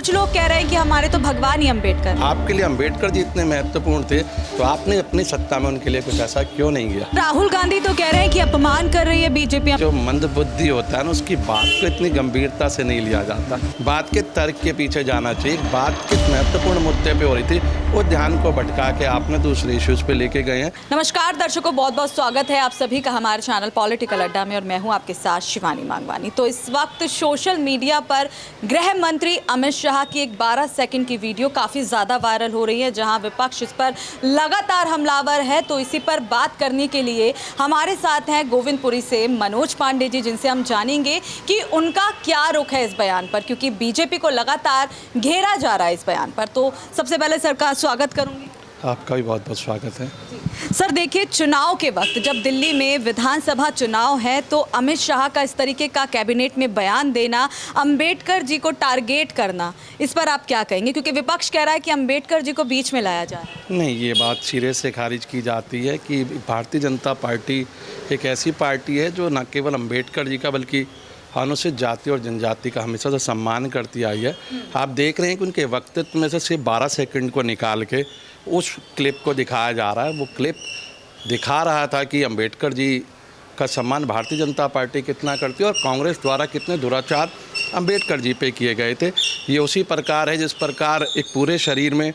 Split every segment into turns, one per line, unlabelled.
कुछ लोग कह रहे हैं कि हमारे तो भगवान ही अम्बेडकर हैं।
आपके लिए अम्बेडकर जी इतने महत्वपूर्ण थे तो आपने अपनी सत्ता में उनके लिए कुछ ऐसा क्यों नहीं किया?
राहुल गांधी तो कह रहे हैं कि अपमान कर रही है बीजेपी।
जो मंदबुद्धि होता है ना, उसकी बात को इतनी गंभीरता से नहीं लिया जाता। बात के तर्क के पीछे जाना चाहिए। बात किस महत्वपूर्ण मुद्दे पे हो रही थी, वो ध्यान को भटका के आपने दूसरे इश्यूज पे लेके गए हैं।
नमस्कार दर्शकों, बहुत बहुत स्वागत है आप सभी का हमारे चैनल पॉलिटिकल अड्डा में और मैं हूं आपके साथ शिवानी मांगवानी। तो इस वक्त सोशल मीडिया पर गृह मंत्री अमित शाह की एक 12 सेकंड की वीडियो काफ़ी ज़्यादा वायरल हो रही है, जहां विपक्ष इस पर लगातार हमलावर है। तो इसी पर बात करने के लिए हमारे साथ हैं गोविंदपुरी से मनोज पांडे जी, जिनसे हम जानेंगे कि उनका क्या रुख है इस बयान पर, क्योंकि बीजेपी को लगातार घेरा जा रहा है इस बयान पर। तो सबसे पहले सर का स्वागत करूंगी।
आपका भी बहुत बहुत स्वागत है।
सर देखिए, चुनाव के वक्त जब दिल्ली में विधानसभा चुनाव है तो अमित शाह का इस तरीके का कैबिनेट में बयान देना, अंबेडकर जी को टारगेट करना, इस पर आप क्या कहेंगे? क्योंकि विपक्ष कह रहा है कि अंबेडकर जी को बीच में लाया जाए।
नहीं, ये बात सिरे से खारिज की जाती है कि भारतीय जनता पार्टी एक ऐसी पार्टी है जो न केवल अंबेडकर जी का बल्कि अनुसूचित जाति और जनजाति का हमेशा से सम्मान करती आई है। आप देख रहे हैं कि उनके वक्तव्य में से सिर्फ 12 सेकंड को निकाल के उस क्लिप को दिखाया जा रहा है। वो क्लिप दिखा रहा था कि अंबेडकर जी का सम्मान भारतीय जनता पार्टी कितना करती है और कांग्रेस द्वारा कितने दुराचार अंबेडकर जी पे किए गए थे। ये उसी प्रकार है जिस प्रकार एक पूरे शरीर में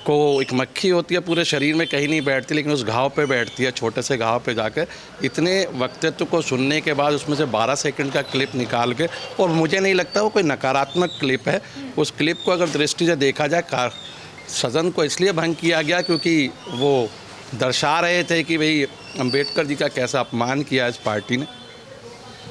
को एक मक्खी होती है, पूरे शरीर में कहीं नहीं बैठती लेकिन उस घाव पे बैठती है, छोटे से घाव पे जाकर। इतने वक्तव्य को सुनने के बाद उसमें से 12 सेकंड का क्लिप निकाल के, और मुझे नहीं लगता वो कोई नकारात्मक क्लिप है। उस क्लिप को अगर दृष्टि से देखा जाए, सदन को इसलिए भंग किया गया क्योंकि वो दर्शा रहे थे कि भाई अंबेडकर जी का कैसा अपमान किया इस पार्टी ने।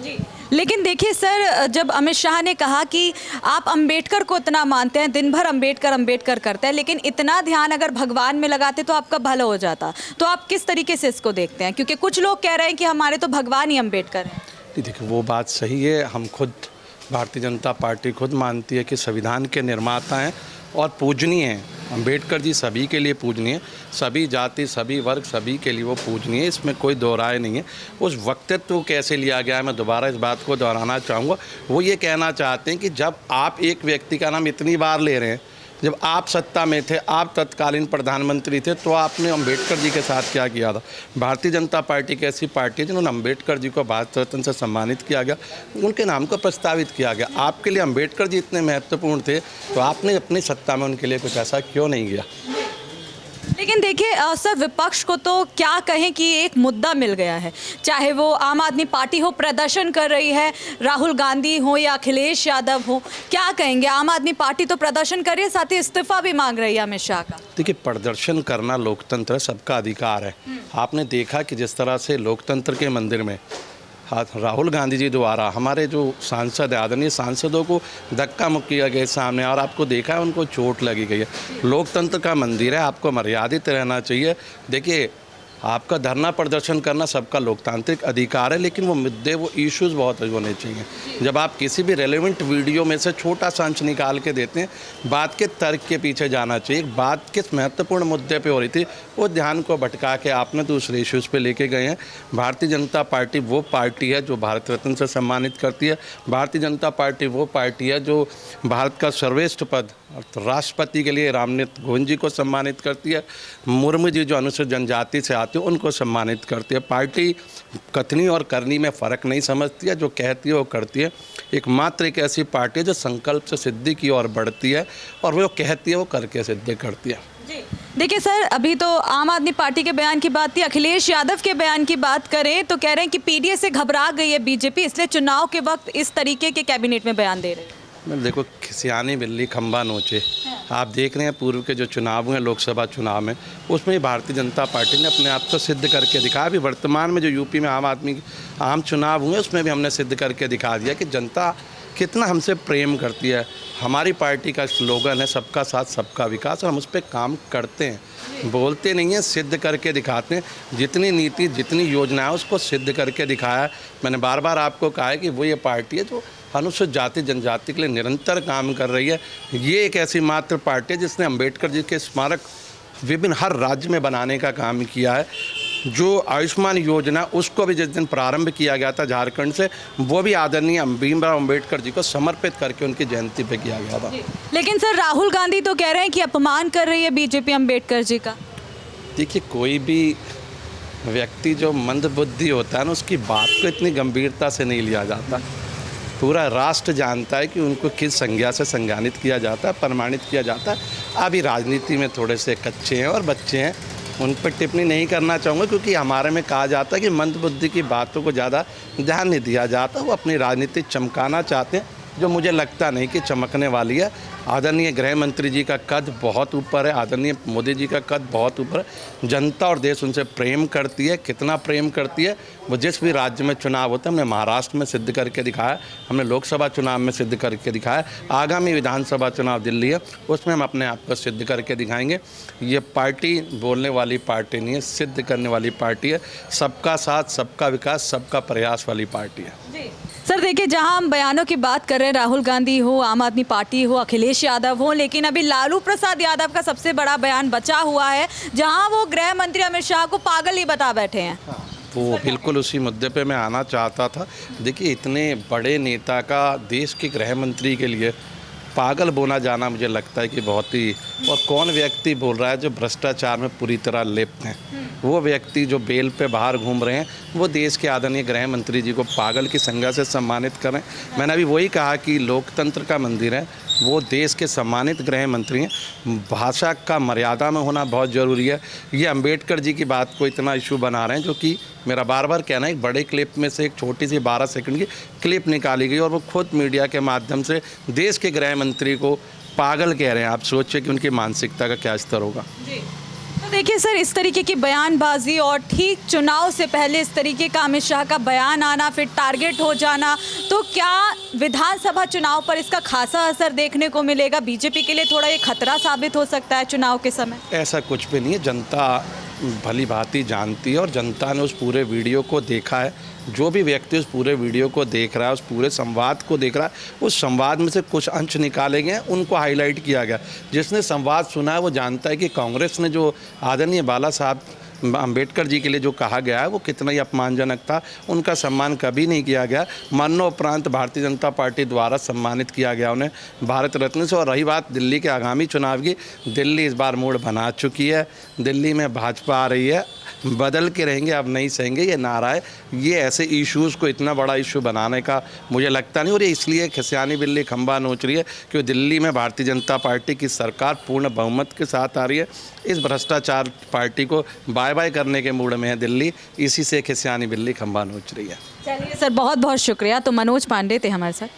जी, लेकिन देखिए सर, जब अमित शाह ने कहा कि आप अंबेडकर को इतना मानते हैं, दिन भर अंबेडकर अंबेडकर करते हैं, लेकिन इतना ध्यान अगर भगवान में लगाते तो आपका भला हो जाता, तो आप किस तरीके से इसको देखते हैं? क्योंकि कुछ लोग कह रहे हैं कि हमारे तो भगवान ही अंबेडकर हैं।
देखिए, वो बात सही है। हम खुद, भारतीय जनता पार्टी खुद मानती है कि संविधान के निर्माता हैं और पूजनीय हैं। अंबेडकर जी सभी के लिए पूजनीय, सभी जाति, सभी वर्ग, सभी के लिए वो पूजनीय, इसमें कोई दो राय नहीं है। उस वक्तव्य को कैसे लिया गया है, मैं दोबारा इस बात को दोहराना चाहूँगा। वो ये कहना चाहते हैं कि जब आप एक व्यक्ति का नाम इतनी बार ले रहे हैं, जब आप सत्ता में थे, आप तत्कालीन प्रधानमंत्री थे, तो आपने अंबेडकर जी के साथ क्या किया था? भारतीय जनता पार्टी की ऐसी पार्टी है जिन्होंने अंबेडकर जी को भारत रत्न से सम्मानित किया गया, उनके नाम को प्रस्तावित किया गया। आपके लिए अंबेडकर जी इतने महत्वपूर्ण थे तो आपने अपनी सत्ता में उनके लिए कुछ ऐसा क्यों नहीं किया?
लेकिन देखिए सर, विपक्ष को तो क्या कहें कि एक मुद्दा मिल गया है, चाहे वो आम आदमी पार्टी हो, प्रदर्शन कर रही है, राहुल गांधी हो या अखिलेश यादव हो, क्या कहेंगे? आम आदमी पार्टी तो प्रदर्शन कर रही है, साथ ही इस्तीफा भी मांग रही है अमित शाह का।
देखिए, प्रदर्शन करना लोकतंत्र है, सबका अधिकार है। आपने देखा कि जिस तरह से लोकतंत्र के मंदिर में राहुल गांधी जी द्वारा हमारे जो सांसद, आदरणीय सांसदों को धक्का मुक्की किया गया सामने, और आपको देखा है उनको चोट लगी गई है। लोकतंत्र का मंदिर है, आपको मर्यादित रहना चाहिए। देखिए, आपका धरना प्रदर्शन करना सबका लोकतांत्रिक अधिकार है, लेकिन वो मुद्दे, वो इश्यूज़ बहुत होने चाहिए। जब आप किसी भी रेलेवेंट वीडियो में से छोटा सा अंश निकाल के देते हैं, बात के तर्क के पीछे जाना चाहिए। बात किस महत्वपूर्ण मुद्दे पे हो रही थी, वो ध्यान को भटका के आपने दूसरे इश्यूज़ पे लेके गए हैं। भारतीय जनता पार्टी वो पार्टी है जो भारत रत्न से सम्मानित करती है। भारतीय जनता पार्टी वो पार्टी है जो भारत का सर्वश्रेष्ठ पद राष्ट्रपति के लिए रामनाथ कोविंद जी को सम्मानित करती है। मुर्मू जी जो अनुसूचित जनजाति से आते हैं उनको सम्मानित करती है। पार्टी कथनी और करनी में फ़र्क नहीं समझती है, जो कहती है वो करती है। एकमात्र एक ऐसी पार्टी है जो संकल्प से सिद्धि की ओर बढ़ती है और वो कहती है वो करके सिद्धि करती है।
जी, देखिए सर, अभी तो आम आदमी पार्टी के बयान की बात थी, अखिलेश यादव के बयान की बात करें तो कह रहे हैं कि पीडीए से घबरा गई है बीजेपी, इसलिए चुनाव के वक्त इस तरीके के कैबिनेट में बयान दे रहे हैं।
मैं देखो, सियानी बिल्ली खंबा नोचे। आप देख रहे हैं पूर्व के जो चुनाव हुए लोकसभा चुनाव में, उसमें भारतीय जनता पार्टी ने अपने आप को सिद्ध करके दिखाया। अभी वर्तमान में जो यूपी में आम चुनाव हुए, उसमें भी हमने सिद्ध करके दिखा दिया कि जनता कितना हमसे प्रेम करती है। हमारी पार्टी का स्लोगन है सबका साथ सबका विकास, और हम उस पर काम करते हैं, बोलते नहीं हैं, सिद्ध करके दिखाते हैं। जितनी नीति, जितनी योजना है, उसको सिद्ध करके दिखाया है। मैंने बार बार आपको कहा है कि वो ये पार्टी है जो अनुसूचित जाति जनजाति के लिए निरंतर काम कर रही है। ये एक ऐसी मात्र पार्टी है जिसने अंबेडकर जी के स्मारक विभिन्न हर राज्य में बनाने का काम किया है। जो आयुष्मान योजना उसको भी जिस दिन प्रारंभ किया गया था झारखंड से, वो भी आदरणीय भीमराव अंबेडकर जी को समर्पित करके उनकी जयंती पे किया गया था।
लेकिन सर राहुल गांधी तो कह रहे हैं कि अपमान कर रही है बीजेपी अंबेडकर जी का।
देखिए, कोई भी व्यक्ति जो मंदबुद्धि होता है ना, उसकी बात को इतनी गंभीरता से नहीं लिया जाता। पूरा राष्ट्र जानता है कि उनको किस संज्ञा से संज्ञानित किया जाता है, प्रमाणित किया जाता है। अभी राजनीति में थोड़े से कच्चे हैं और बच्चे हैं, उन पर टिप्पणी नहीं करना चाहूँगा, क्योंकि हमारे में कहा जाता है कि मंदबुद्धि की बातों को ज़्यादा ध्यान नहीं दिया जाता। वो अपनी राजनीति चमकाना चाहते हैं, जो मुझे लगता नहीं कि चमकने वाली है। आदरणीय गृह मंत्री जी का कद बहुत ऊपर है, आदरणीय मोदी जी का कद बहुत ऊपर है। जनता और देश उनसे प्रेम करती है। कितना प्रेम करती है, वो जिस भी राज्य में चुनाव होता है, हमने महाराष्ट्र में सिद्ध करके दिखाया, हमने लोकसभा चुनाव में सिद्ध करके दिखाया, आगामी विधानसभा चुनाव दिल्ली है, उसमें हम अपने आप को सिद्ध करके दिखाएंगे। ये पार्टी बोलने वाली पार्टी नहीं है, सिद्ध करने वाली पार्टी है। सबका साथ, सबका विकास, सबका प्रयास वाली पार्टी है।
सर देखिए, जहां हम बयानों की बात कर रहे हैं, राहुल गांधी हो, आम आदमी पार्टी हो, अखिलेश यादव हो, लेकिन अभी लालू प्रसाद यादव का सबसे बड़ा बयान बचा हुआ है, जहां वो गृह मंत्री अमित शाह को पागल ही बता बैठे हैं।
वो बिल्कुल उसी मुद्दे पे मैं आना चाहता था। देखिए, इतने बड़े नेता का देश के गृह मंत्री के लिए पागल बोला जाना मुझे लगता है कि बहुत ही, और कौन व्यक्ति बोल रहा है जो भ्रष्टाचार में पूरी तरह लिप्त हैं। वो व्यक्ति जो बेल पे बाहर घूम रहे हैं, वो देश के आदरणीय गृह मंत्री जी को पागल की संज्ञा से सम्मानित करें। मैंने अभी वही कहा कि लोकतंत्र का मंदिर है, वो देश के सम्मानित गृह मंत्री हैं। भाषा का मर्यादा में होना बहुत ज़रूरी है। ये अंबेडकर जी की बात को इतना इशू बना रहे हैं, जो कि मेरा बार बार कहना है, एक बड़े क्लिप में से एक छोटी सी 12 सेकंड की क्लिप निकाली गई और वो खुद मीडिया के माध्यम से देश के गृह मंत्री को पागल कह रहे हैं। आप सोचिए कि उनकी मानसिकता का क्या स्तर होगा।
तो देखिए सर, इस तरीके की बयानबाजी और ठीक चुनाव से पहले इस तरीके का अमित शाह का बयान आना, फिर टारगेट हो जाना, तो क्या विधानसभा चुनाव पर इसका खासा असर देखने को मिलेगा? बीजेपी के लिए थोड़ा ये खतरा साबित हो सकता है चुनाव के समय?
ऐसा कुछ भी नहीं है। जनता भली भांति जानती है और जनता ने उस पूरे वीडियो को देखा है। जो भी व्यक्ति उस पूरे वीडियो को देख रहा है, उस पूरे संवाद को देख रहा है, उस संवाद में से कुछ अंश निकाले गए हैं, उनको हाईलाइट किया गया। जिसने संवाद सुना है वो जानता है कि कांग्रेस ने जो आदरणीय बाला साहब अंबेडकर जी के लिए जो कहा गया है वो कितना ही अपमानजनक था। उनका सम्मान कभी नहीं किया गया। मरणोपरांत भारतीय जनता पार्टी द्वारा सम्मानित किया गया उन्हें भारत रत्न से। और रही बात दिल्ली के आगामी चुनाव की, दिल्ली इस बार मूड बना चुकी है। दिल्ली में भाजपा आ रही है, बदल के रहेंगे, अब नहीं सहेंगे, ये नारा है। ये ऐसे इश्यूज़ को इतना बड़ा इशू बनाने का मुझे लगता नहीं, और ये इसलिए खिसियानी बिल्ली खंबा नोच रही है कि दिल्ली में भारतीय जनता पार्टी की सरकार पूर्ण बहुमत के साथ आ रही है। इस भ्रष्टाचार पार्टी को बाय बाय करने के मूड में है दिल्ली, इसी से खिसियानी बिल्ली खंबा नोच रही है।
चलिए सर, बहुत बहुत शुक्रिया। तो मनोज पांडे थे हमारे साथ।